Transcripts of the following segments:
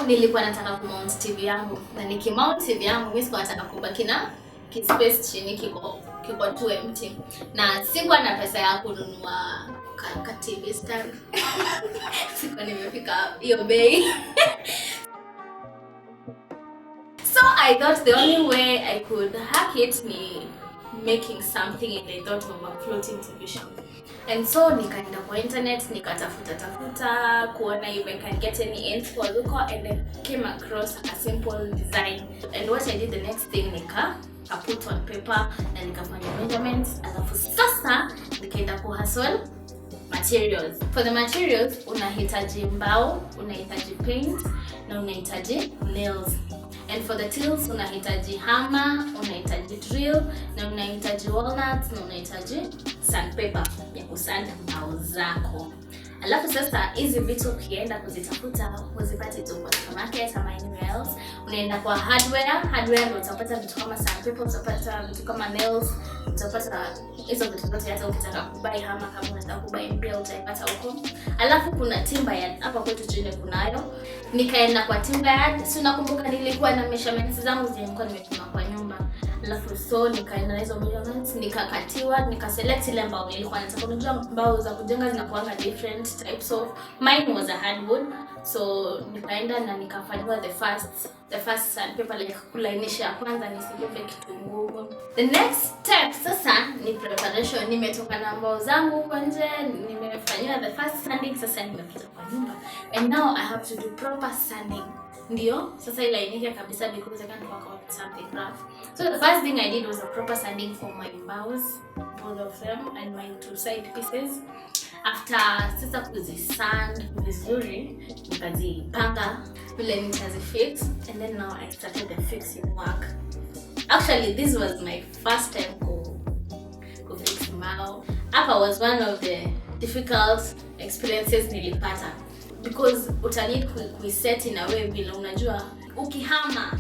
nilikuwa nataka kumount TV yangu, na nikimount TV yangu mimi sikuwa nataka kubaki na space chini kiko tu empty, na sikuwa na pesa ya kununua ka TV stand. Sikuwa nimefika hiyo bei. So I thought the only way I could hack it ni making something in the thought of a floating TV show. And so nikaenda kwa internet, nikatafuta kuona if I can get any info huko, and I came across a simple design. And what I did the next thing, I put on paper na nikafanya measurements, alafu sasa nikaenda kuhustle materials. For the materials unahitaji mbao, unahitaji paint na unahitaji nails. And for the tools unahitaji hammer, unahitaji drill na unahitaji walnuts na unahitaji sandpaper ya kusand mbao zako. Alafu sasa hizi vitu ukienda kuzitafuta uzipate tu kwa supermarket ama anywhere else. Unaenda kwa hardware ndio utapata vitu kama sandpaper, utapata vitu kama nails, utapata hizo vitu zote. Hata ukitaka kubai hammer, kama unataka kubai mpya utaipata huko. Alafu kuna timber hapa kwetu chini kunayo. Nikaenda kwa timber, si unakumbuka nilikuwa na measurements zangu zilikuwa nimepima kwa nyumba. Alafu so nikaenda hizo measurements, nikakatiwa, nikaselect ile mbao nilikuwa nataka. Unajua mbao za kujenga zinakuanga different types of, mine was a hardwood. So nikaenda na nikafanywa the first sandpaper, like kulainisha kwanza nisibebe kitu ngumu. The next step sasa ni preparation. Nimetoka na mbao zangu huko nje, nimefanywa the first sanding, sasa nimepita kwa nyumba. And now I have to do proper sanding. Ndio sasa ilainike kabisa because I can't work out something rough. So the first thing I did was a proper sanding for my bows, both of them, and my two side pieces. After sasa kuzisand vizuri, nikazipanga vile nitazifix, and then now I started the fixing work. Actually this was my first time ku fix mbao. Hapa was one of the difficult experiences nilipata, because utanid kuiset in a way vile unajua ukihama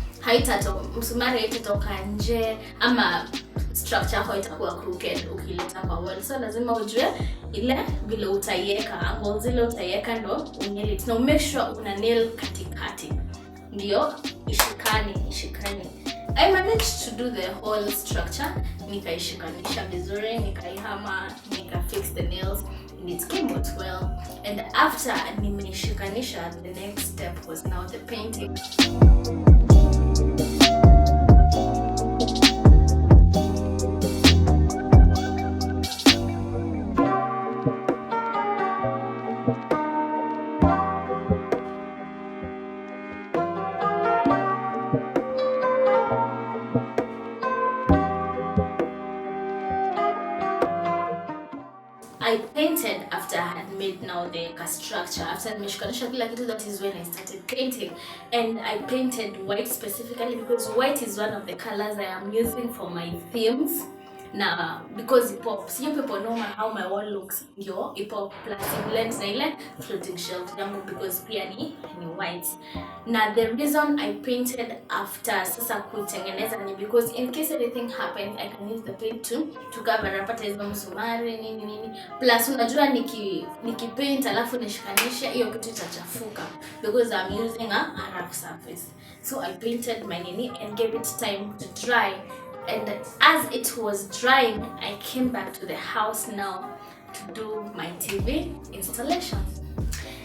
msumari haitatoka nje ama structure yako itakuwa crooked ukileta kwa wall. So lazima ujue ile vile utaiweka, angle zile utaiweka ndo unail it. Now make sure una nail katikati ndio ishikane. I managed to do the whole structure, nikaishikanisha vizuri, nikaihama, fix the nails, and it came out well. And after nimeishikanisha, the next step was now the painting. I painted after I had made now the structure. After nimeshikanisha kila kitu, that is when I started painting. And I painted white specifically because white is one of the colors I am using for my themes. Now, because it pops, you people know how my wall looks. Ndio, it pop plastic blends na ile floating shelf yangu because pia ni white. Now the reason I painted after sasa kutengeneza ni because in case anything happens, I can use the paint to cover up hata hizo msumari nini. Plus unajua nikipaint alafu nishikanisha hiyo kitu itachafuka because I'm using a rough surface. So I painted my nini and gave it time to dry. And as it was drying, I came back to the house now to do my TV installation.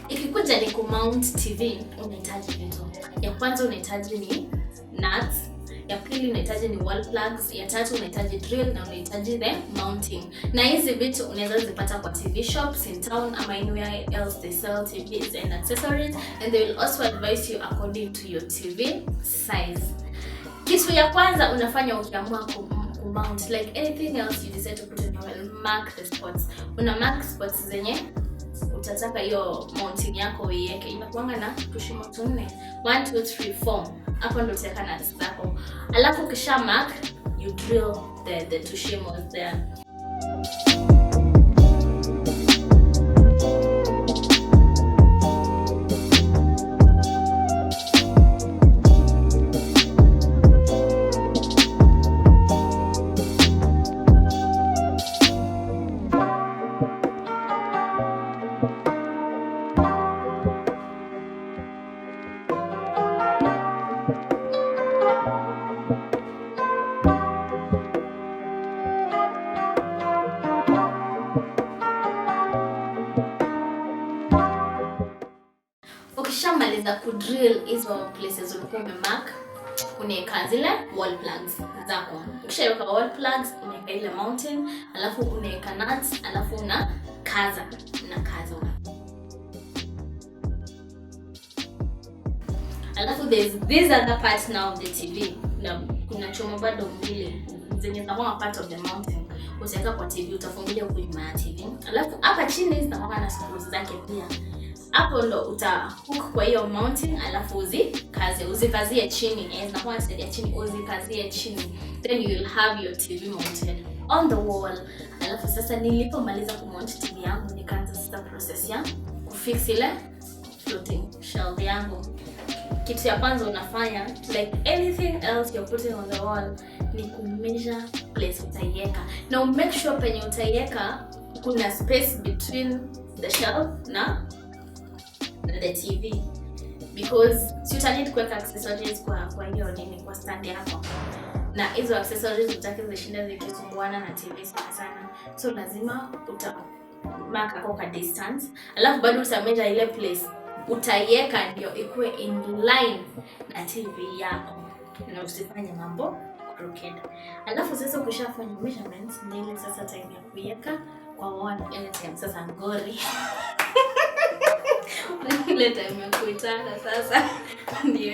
Ikikuja ni kumount TV, unahitaji vitu. Ya kwanza unahitaji ni nuts, ya pili unahitaji ni wall plugs, ya tatu unahitaji drill na unahitaji the mounting. Na hizi vitu unaweza zipata kwa TV shops in town ama anywhere else they sell TVs and accessories, and they will also advise you according to your TV size. Kitu ya kwanza unafanya ukiamua kumount, like anything else you decide to put in, well, mark the spots. Una mark spots zenye utataka hiyo mounting yako uiweke. Inakuanga na tushimo 4, 1 2 3 4. Hapo ndo utaweka nuts zako. Alafu kisha mark, you drill the tushimos there. drill hizo places ulikuwa umemark, unaweka zile wall plugs zako. Ukishaweka wall plugs, unaweka ile mounting, alafu unaweka nuts, alafu unakaza. Alafu there's this other part now of the TV. Na kuna choma bado mbili zenye zinakuwa part of the mounting. Utaweka kwa TV, utafungulia huko nyuma ya TV. Alafu hapa chini zinakuwa na screws zake pia. Hapo ndo hook kwa hiyo mounting, alafu uzikazie chini. Zinakuwa na side ya chini, uzikazie chini. Then you will have your TV mounted on the wall. Alafu sasa nilipomaliza kumount TV yangu, nikaanza sasa process ya kufix ile floating shelf yangu. Kitu ya kwanza unafanya, like anything else you're putting on the wall, ni kumeasure place utaiweka. Now make sure penye utaiweka kuna space between the shelf na the TV, because utanid kuweka accessories kwa hiyo nini, kwa stand yako, na hizo accessories utaki zishinda zikisumbuana na TV sana. So lazima mark kwa distance, alafu bado utameasure ile place utaiweka ndio ikuwe in line na TV yako, na usifanye mambo crooked. Alafu sasa ukishafanya measurements, ni ile sasa time ya kuweka kwa wall. Anytime sasa ngori ile time ya kuitana sasa ndio